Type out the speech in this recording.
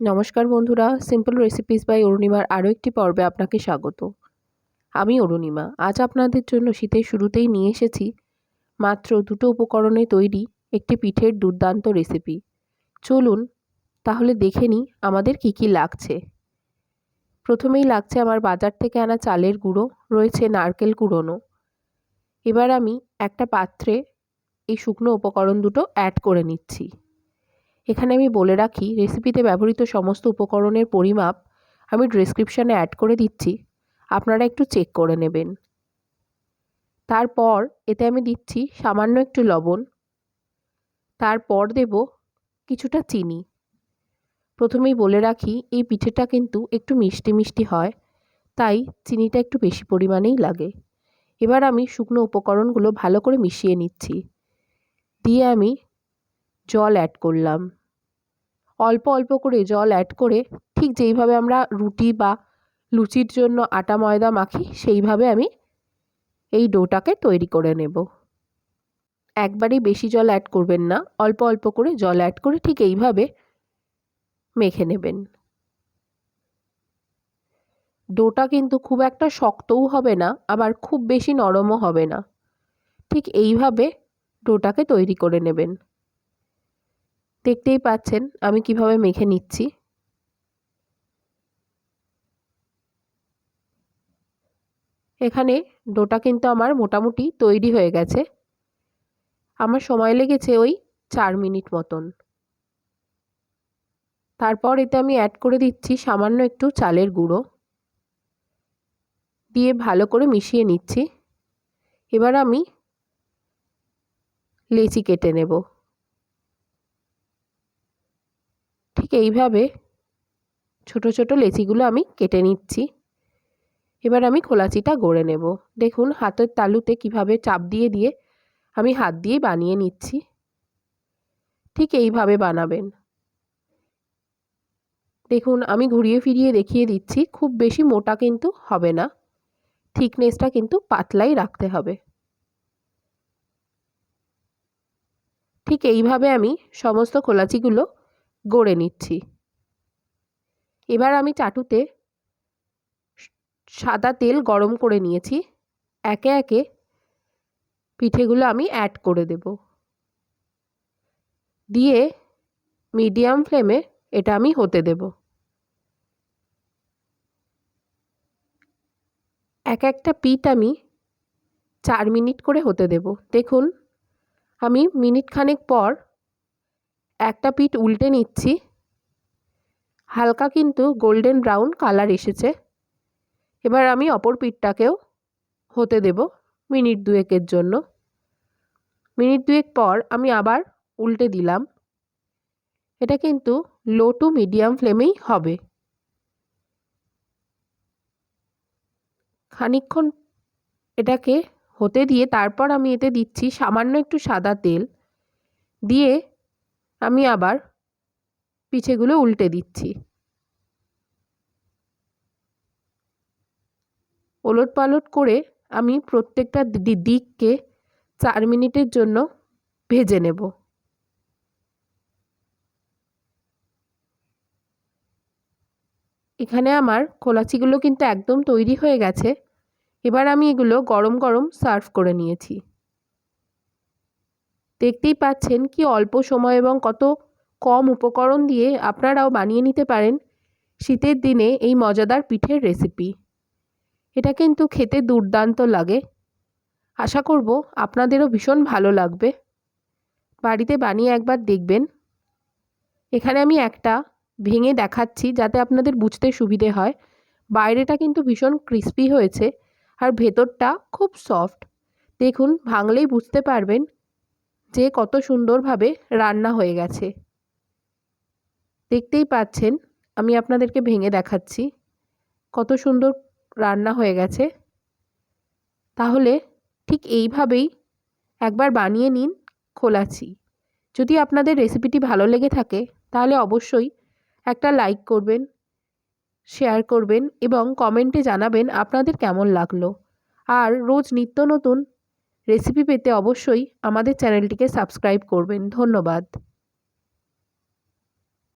নমস্কার বন্ধুরা, simple recipes by অরুণিমার আরও একটি পর্বে আপনাকে স্বাগত। আমি অরুণিমা। আজ আপনাদের জন্য শীতের শুরুতেই নিয়ে এসেছি মাত্র দুটো উপকরণে তৈরি একটি পিঠের দুর্দান্ত রেসিপি। চলুন তাহলে দেখে নিই আমাদের কি কি লাগছে। প্রথমেই লাগছে আমার বাজার থেকে আনা চালের গুঁড়ো, রয়েছে নারকেল কুড়োনো। এবার আমি একটা পাত্রে এই শুকনো উপকরণ দুটো অ্যাড করে নিচ্ছি। এখানে আমি বলে রাখি, রেসিপিতে ব্যবহৃত সমস্ত উপকরণের পরিমাপ আমি ডেসক্রিপশানে অ্যাড করে দিচ্ছি, আপনারা একটু চেক করে নেবেন। তারপর এতে আমি দিচ্ছি সামান্য একটু লবণ, তারপর দেব কিছুটা চিনি। প্রথমেই বলে রাখি, এই পিঠেটা কিন্তু একটু মিষ্টি মিষ্টি হয়, তাই চিনিটা একটু বেশি পরিমাণেই লাগে। এবার আমি শুকনো উপকরণগুলো ভালো করে মিশিয়ে নিচ্ছি। দিয়ে আমি জল অ্যাড করলাম। অল্প অল্প করে জল অ্যাড করে ঠিক যেইভাবে আমরা রুটি বা লুচির জন্য আটা ময়দা মাখি সেইভাবে আমি এই ডোটাকে তৈরি করে নেব। একবারেই বেশি জল অ্যাড করবেন না, অল্প অল্প করে জল অ্যাড করে ঠিক এইভাবে মেখে নেবেন। ডোটা কিন্তু খুব একটা শক্তও হবে না, আবার খুব বেশি নরমও হবে না। ঠিক এইভাবে ডোটাকে তৈরি করে নেবেন। দেখতেই পাচ্ছেন আমি কিভাবে মেখে নিচ্ছি। এখানে ডোটা কিন্তু আমার মোটামুটি তৈরি হয়ে গেছে। আমার সময় লেগেছে ওই 4 মিনিট মতন। তারপর এতে আমি অ্যাড করে দিচ্ছি সামান্য একটু চালের গুঁড়ো, দিয়ে ভালো করে মিশিয়ে নিচ্ছি। এবার আমি লেচি কেটে নেব। ঠিক এইভাবে ছোট ছোট লেচিগুলো আমি কেটে নিচ্ছি। এবার আমি খোলাচিটা গড়ে নেব। দেখুন হাতের তালুতে কিভাবে চাপ দিয়ে দিয়ে আমি হাত দিয়ে বানিয়ে নিচ্ছি। ঠিক এইভাবে বানাবেন। দেখুন আমি ঘুরিয়ে ফিরিয়ে দেখিয়ে দিচ্ছি, খুব বেশি মোটা কিন্তু হবে না, থিকনেসটা কিন্তু পাতলাই রাখতে হবে। ঠিক এইভাবে আমি সমস্ত খোলাচিগুলো গড়ে নিচ্ছি। এবার আমি চাটুতে সাদা তেল গরম করে নিয়েছি। একে একে পিঠেগুলো আমি অ্যাড করে দেব। দিয়ে মিডিয়াম ফ্লেমে এটা আমি হতে দেব। এক একটা পিঠ আমি 4 মিনিট করে হতে দেব। দেখুন আমি মিনিট খানেক পর একটা পিঠ উল্টে নিচ্ছি। হালকা কিন্তু গোল্ডেন ব্রাউন কালার এসেছে। এবার আমি অপর পিঠটাকেও হতে দেব মিনিট দুয়েকের জন্য। মিনিট দুয়েক পর আমি আবার উল্টে দিলাম। এটা কিন্তু লো টু মিডিয়াম ফ্লেমেই হবে। খানিকক্ষণ এটাকে হতে দিয়ে তারপর আমি এতে দিচ্ছি সামান্য একটু সাদা তেল, দিয়ে আমি আবার পিঠেগুলো উল্টে দিচ্ছি। ওলট পালট করে আমি প্রত্যেকটা দিককে 4 মিনিটের জন্য ভেজে নেব। এখানে আমার খোলাচিগুলো কিন্তু একদম তৈরি হয়ে গেছে। এবার আমি এগুলো গরম গরম সার্ভ করে নিয়েছি। দেখতেই পাচ্ছেন কি অল্প সময় এবং কত কম উপকরণ দিয়ে আপনারাও বানিয়ে নিতে পারেন শীতের দিনে এই মজাদার পিঠের রেসিপি। এটা কিন্তু খেতে দুর্দান্ত লাগে। আশা করব আপনাদেরও ভীষণ ভালো লাগবে। বাড়িতে বানিয়ে একবার দেখবেন। এখানে আমি একটা ভেঙে দেখাচ্ছি যাতে আপনাদের বুঝতে সুবিধে হয়। বাইরেটা কিন্তু ভীষণ ক্রিস্পি হয়েছে আর ভেতরটা খুব সফট। দেখুন ভাঙলেই বুঝতে পারবেন যে কত সুন্দরভাবে রান্না হয়ে গেছে। দেখতেই পাচ্ছেন আমি আপনাদেরকে ভেঙে দেখাচ্ছি কত সুন্দর রান্না হয়ে গেছে। তাহলে ঠিক এইভাবেই একবার বানিয়ে নিন খোলাচি। যদি আপনাদের রেসিপিটি ভালো লেগে থাকে তাহলে অবশ্যই একটা লাইক করবেন, শেয়ার করবেন এবং কমেন্টে জানাবেন আপনাদের কেমন লাগলো। আর রোজ নিত্য নতুন রেসিপি পেতে অবশ্যই আমাদের চ্যানেলটিকে সাবস্ক্রাইব করবেন। ধন্যবাদ।